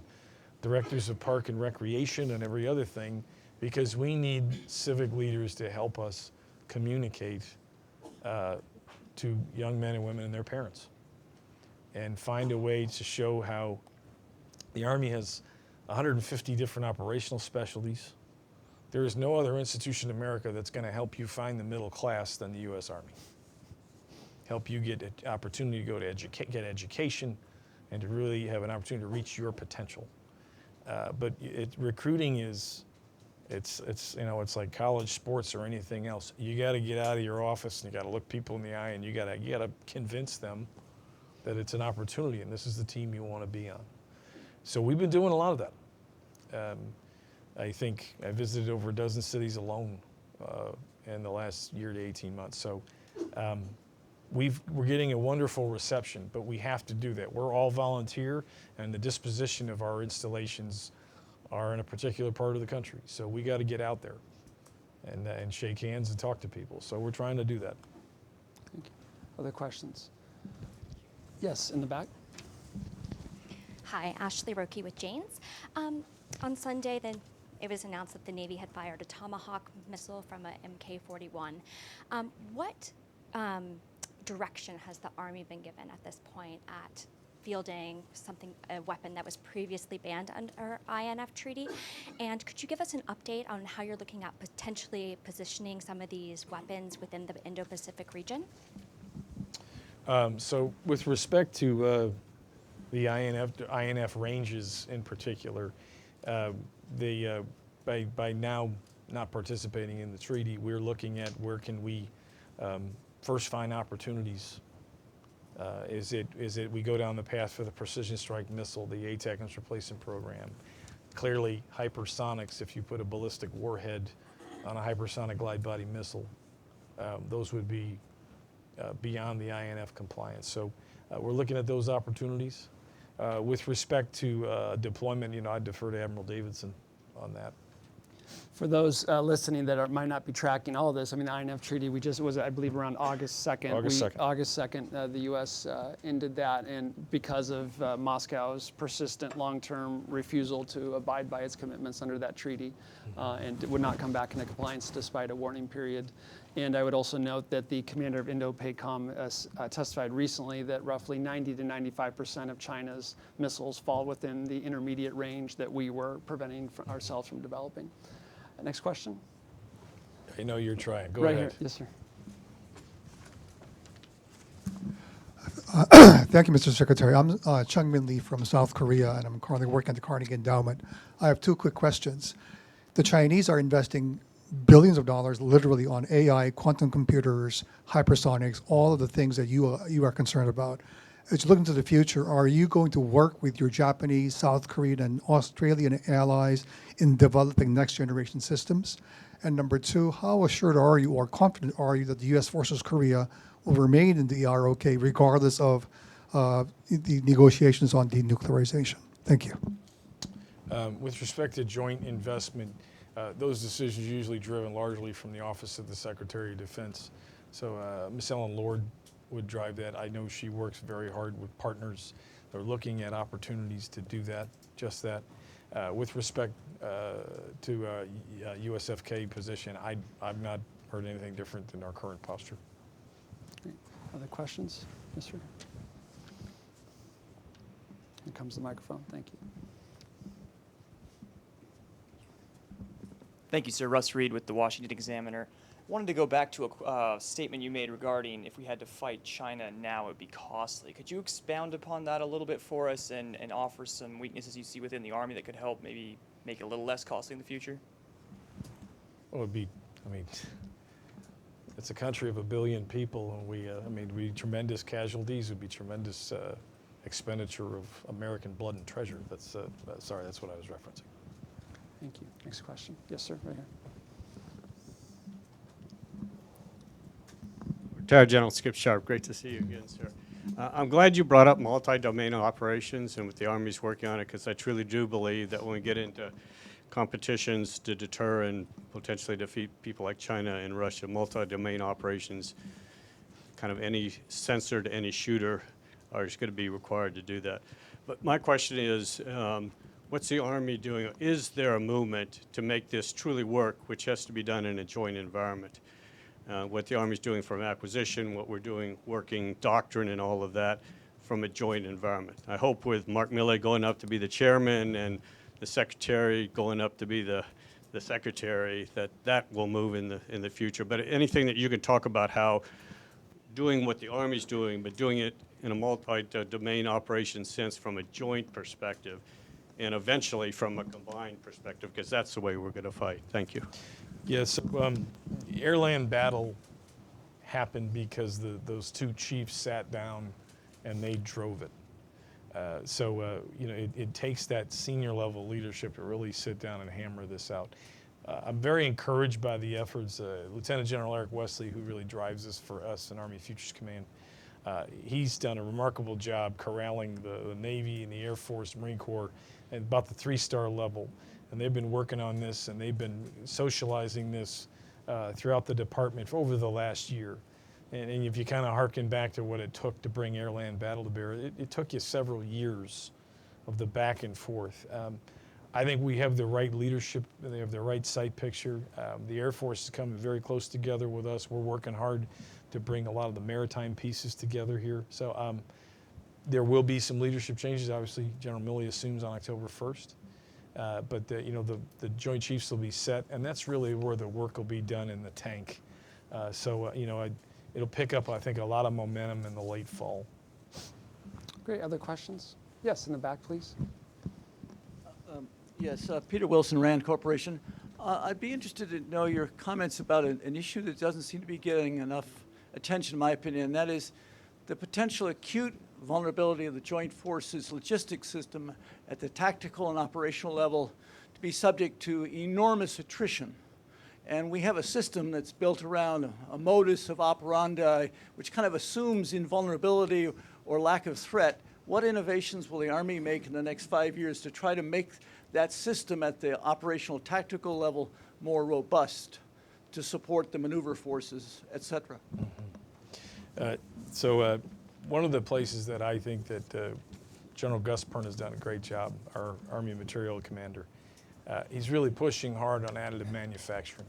directors of park and recreation and every other thing, because we need civic leaders to help us communicate to young men and women and their parents and find a way to show how the Army has 150 different operational specialties. There is no other institution in America that's going to help you find the middle class than the U.S. Army. Help you get an opportunity to go to get education and to really have an opportunity to reach your potential. But recruiting it's like college sports or anything else. You got to get out of your office and you got to look people in the eye and you got to convince them that it's an opportunity and this is the team you want to be on. So we've been doing a lot of that. I think I visited over a dozen cities alone in the last year to 18 months. So we're getting a wonderful reception, but we have to do that. We're all volunteer, and the disposition of our installations are in a particular part of the country. So we got to get out there and shake hands and talk to people. So we're trying to do that. Thank you. Other questions? Yes, in the back. Hi, Ashley Roki with Janes. On Sunday, then it was announced that the Navy had fired a Tomahawk missile from a MK-41. What direction has the Army been given at this point at fielding a weapon that was previously banned under INF treaty? And could you give us an update on how you're looking at potentially positioning some of these weapons within the Indo-Pacific region? So with respect to the INF ranges in particular, by now not participating in the treaty, we're looking at where can we first find opportunities. Is it we go down the path for the precision strike missile, the ATACMS replacement program? Clearly, hypersonics, if you put a ballistic warhead on a hypersonic glide body missile, those would be beyond the INF compliance. So we're looking at those opportunities. With respect to deployment, I'd defer to Admiral Davidson on that. For those listening that might not be tracking all of this, I mean, the INF Treaty, we just was, I believe, around August 2nd. August 2nd. The U.S. Ended that, and because of Moscow's persistent long-term refusal to abide by its commitments under that treaty, and it would not come back into compliance despite a warning period. And I would also note that the commander of Indo-PACOM testified recently that roughly 90 to 95% of China's missiles fall within the intermediate range that we were preventing ourselves from developing. Next question. I know you're trying. Go Right ahead. here. Yes, sir. Thank you, Mr. Secretary. I'm Chung Min Lee from South Korea, and I'm currently working at the Carnegie Endowment. I have two quick questions. The Chinese are investing billions of dollars literally on AI, quantum computers, hypersonics, all of the things that you are concerned about. As you look into the future, are you going to work with your Japanese, South Korean, and Australian allies in developing next generation systems? And number two, how assured are you or confident are you that the U.S. forces Korea will remain in the ROK regardless of the negotiations on denuclearization? Thank you. With respect to joint investment, those decisions are usually driven largely from the Office of the Secretary of Defense. So Ms. Ellen Lord would drive that. I know she works very hard with partners. They're looking at opportunities to do that, just that. With respect to USFK position, I've not heard anything different than our current posture. Great. Other questions? Yes, sir. Here comes the microphone. Thank you. Thank you, sir. Russ Reed with the Washington Examiner. Wanted to go back to a statement you made regarding if we had to fight China now, it would be costly. Could you expound upon that a little bit for us and offer some weaknesses you see within the Army that could help maybe make it a little less costly in the future? Well, it'd be, I mean, it's a country of 1 billion people, and we'd be tremendous casualties, would be tremendous expenditure of American blood and treasure. Sorry, that's what I was referencing. Thank you. Next question. Yes, sir. Right here. Retired General Skip Sharp, great to see you again, sir. I'm glad you brought up multi-domain operations and what the Army's working on it, because I truly do believe that when we get into competitions to deter and potentially defeat people like China and Russia, multi-domain operations, kind of any sensor to any shooter, are going to be required to do that. But my question is, what's the Army doing? Is there a movement to make this truly work, which has to be done in a joint environment? What the Army's doing from acquisition, what we're doing working doctrine and all of that from a joint environment. I hope with Mark Milley going up to be the chairman and the secretary going up to be the secretary, that will move in the future. But anything that you can talk about how doing what the Army's doing, but doing it in a multi-domain operation sense from a joint perspective, and eventually from a combined perspective, because that's the way we're going to fight. Thank you. Yes, air-land battle happened because those two chiefs sat down and they drove it. It takes that senior level leadership to really sit down and hammer this out. I'm very encouraged by the efforts. Lieutenant General Eric Wesley, who really drives this for us in Army Futures Command, he's done a remarkable job corralling the Navy and the Air Force, Marine Corps at about the 3-star level. And they've been working on this, and they've been socializing this throughout the department for over the last year. And if you kind of harken back to what it took to bring air-land battle to bear, it took you several years of the back and forth. I think we have the right leadership, they have the right sight picture. The Air Force is coming very close together with us. We're working hard to bring a lot of the maritime pieces together here. So there will be some leadership changes. Obviously, General Milley assumes on October 1st. But the Joint Chiefs will be set, and that's really where the work will be done in the tank. It'll pick up, I think, a lot of momentum in the late fall. Great. Other questions? Yes, in the back, please. Yes, Peter Wilson, Rand Corporation. I'd be interested to know your comments about an issue that doesn't seem to be getting enough attention, in my opinion, and that is the potential acute vulnerability of the Joint Forces logistics system at the tactical and operational level to be subject to enormous attrition. And we have a system that's built around a modus of operandi, which kind of assumes invulnerability or lack of threat. What innovations will the Army make in the next 5 years to try to make that system at the operational tactical level more robust to support the maneuver forces, et cetera? One of the places that I think that General Gus Perrin has done a great job, our Army Material Commander, he's really pushing hard on additive manufacturing,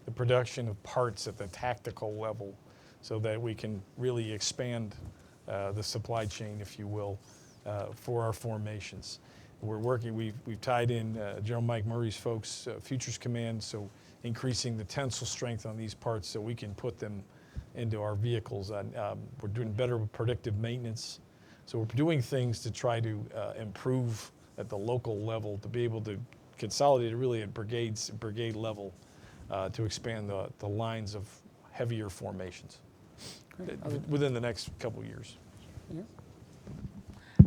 the production of parts at the tactical level, so that we can really expand the supply chain, if you will, for our formations. We're working, we've tied in General Mike Murray's folks, Futures Command, so increasing the tensile strength on these parts so we can put them into our vehicles. We're doing better with predictive maintenance. So we're doing things to try to improve at the local level, to be able to consolidate really at brigade level to expand the lines of heavier formations within the next couple of years. Yeah.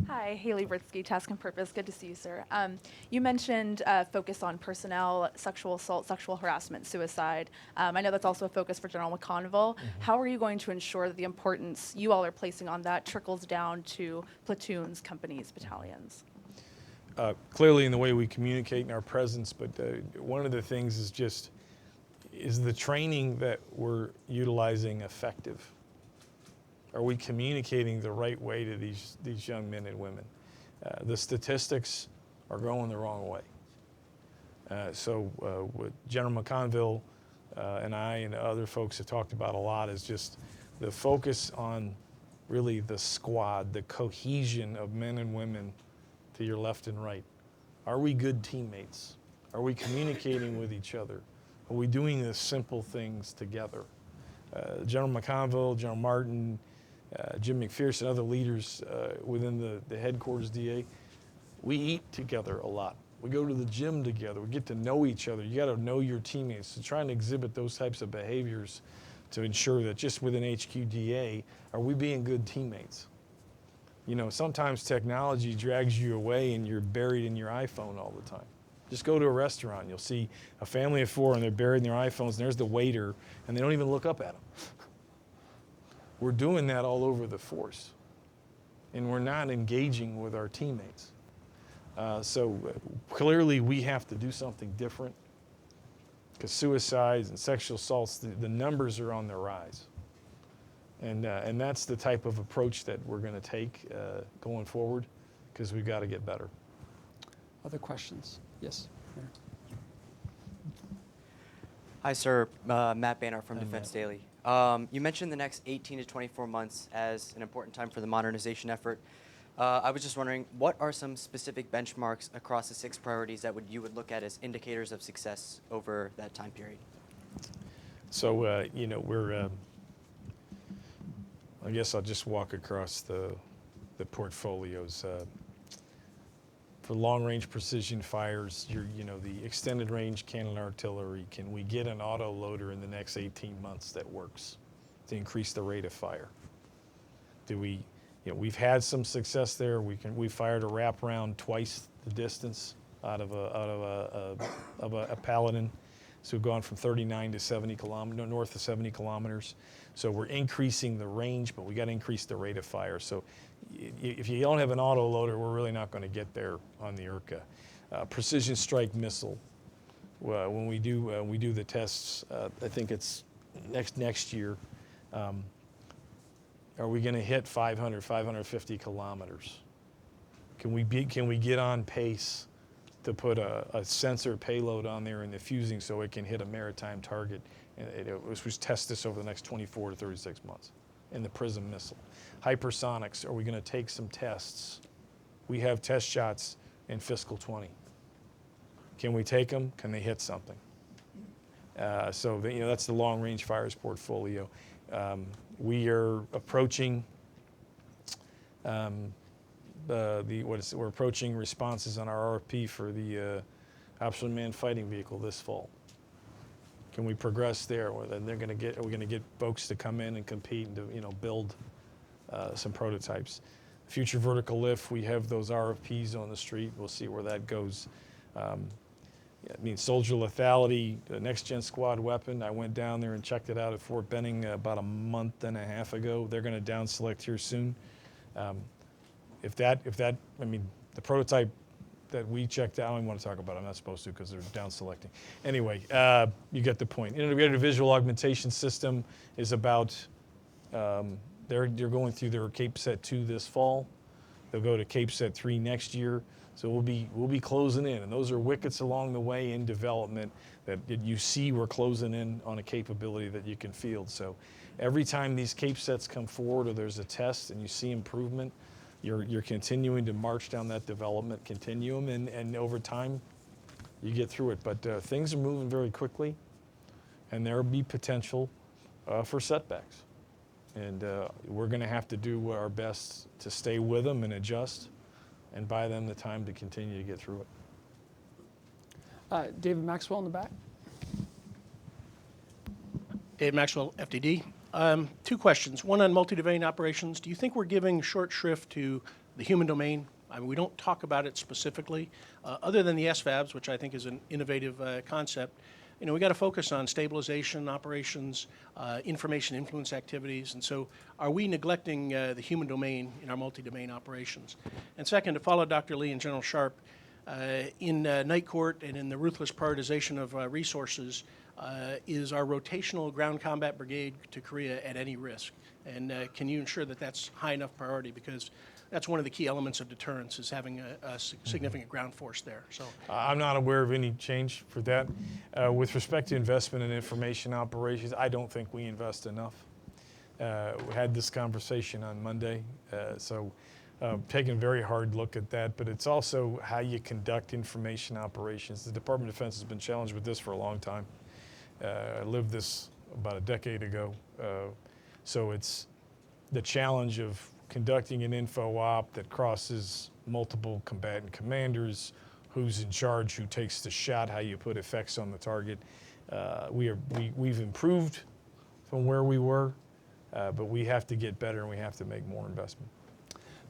Hi, Haley Britsky, Task and Purpose. Good to see you, sir. You mentioned focus on personnel, sexual assault, sexual harassment, suicide. I know that's also a focus for General McConville. How are you going to ensure that the importance you all are placing on that trickles down to platoons, companies, battalions? Clearly in the way we communicate in our presence, but one of the things is the training that we're utilizing effective? Are we communicating the right way to these young men and women? The statistics are going the wrong way. What General McConville and I and other folks have talked about a lot is just the focus on really the squad, the cohesion of men and women to your left and right. Are we good teammates? Are we communicating with each other? Are we doing the simple things together? General McConville, General Martin, Jim McPherson, other leaders within the headquarters DA, we eat together a lot. We go to the gym together. We get to know each other. You got to know your teammates. So try and exhibit those types of behaviors to ensure that just within HQDA, are we being good teammates? You know, sometimes technology drags you away and you're buried in your iPhone all the time. Just go to a restaurant. You'll see a family of four and they're buried in their iPhones, and there's the waiter, and they don't even look up at them. We're doing that all over the force, and we're not engaging with our teammates. Clearly we have to do something different, because suicides and sexual assaults, the numbers are on the rise. And that's the type of approach that we're going to take going forward, because we've got to get better. Other questions? Yes. Mayor. Hi, sir. Matt Banner from Defense Daily. You mentioned the next 18 to 24 months as an important time for the modernization effort. I was just wondering, what are some specific benchmarks across the 6 priorities that you would look at as indicators of success over that time period? So, you know, we're, I guess I'll just walk across the portfolios. For long-range precision fires, you know, the extended range cannon artillery, can we get an auto loader in the next 18 months that works to increase the rate of fire? Do we, you know, we've had some success there. We fired a wrap round twice the distance out of a Paladin. So we've gone from 39 to 70 kilometers, north of 70 kilometers. So we're increasing the range, but we got to increase the rate of fire. So if you don't have an auto loader, we're really not going to get there on the IRCA. Precision strike missile. When we do the tests, I think it's next year. Are we going to hit 500, 550 kilometers? Can we get on pace to put a sensor payload on there in the fusing so it can hit a maritime target? And we test this over the next 24 to 36 months. In the PRISM missile. Hypersonics, are we going to take some tests? We have test shots in fiscal 20. Can we take them? Can they hit something? You know, that's the long-range fires portfolio. We are approaching we're approaching responses on our RFP for the optionally manned fighting vehicle this fall. Can we progress there? Are we going to get folks to come in and compete and to, you know, build some prototypes? Future vertical lift, we have those RFPs on the street. We'll see where that goes. I mean, soldier lethality, the next-gen squad weapon. I went down there and checked it out at Fort Benning about a month and a half ago. They're going to down select here soon. I mean, the prototype that we checked out. I don't want to talk about it. I'm not supposed to because they're down selecting. Anyway, you get the point. Integrated visual augmentation system is about, they're going through their Cape Set 2 this fall. They'll go to Cape Set 3 next year. So we'll be closing in, and those are wickets along the way in development that you see we're closing in on a capability that you can field. So every time these Cape Sets come forward or there's a test and you see improvement, you're continuing to march down that development continuum, and over time you get through it. But things are moving very quickly, and there will be potential for setbacks. And we're going to have to do our best to stay with them and adjust and buy them the time to continue to get through it. David Maxwell in the back. Dave Maxwell, FDD. Two questions. One on multi-domain operations. Do you think we're giving short shrift to the human domain? I mean, we don't talk about it specifically, other than the SFABs, which I think is an innovative concept. You know, we got to focus on stabilization operations, information influence activities, and so are we neglecting the human domain in our multi-domain operations? And second, to follow Dr. Lee and General Sharp, in Night Court and in the ruthless prioritization of resources, is our rotational ground combat brigade to Korea at any risk? And can you ensure that that's high enough priority? Because that's one of the key elements of deterrence, is having a significant ground force there. So I'm not aware of any change for that. With respect to investment in information operations, I don't think we invest enough. We had this conversation on Monday, so taking a very hard look at that, but it's also how you conduct information operations. The Department of Defense has been challenged with this for a long time. I lived this about a decade ago. So it's the challenge of conducting an info op that crosses multiple combatant commanders, who's in charge, who takes the shot, how you put effects on the target. We've improved from where we were, but we have to get better and we have to make more investment.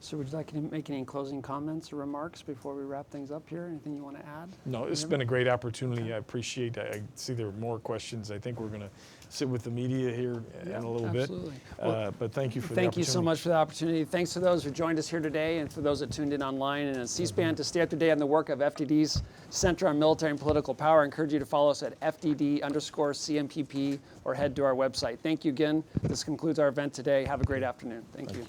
So would you like to make any closing comments or remarks before we wrap things up here? Anything you want to add? No, it's been a great opportunity. I appreciate it. I see there are more questions. I think we're going to sit with the media here in a little absolutely. bit. But thank you for the Thank opportunity. you so much for the opportunity. Thanks to those who joined us here today and for those that tuned in online and on C-SPAN. To stay up to date on the work of FDD's Center on Military and Political Power, I encourage you to follow us at FDD_CMPP or head to our website. Thank you again. This concludes our event today. Have a great afternoon. Thank you.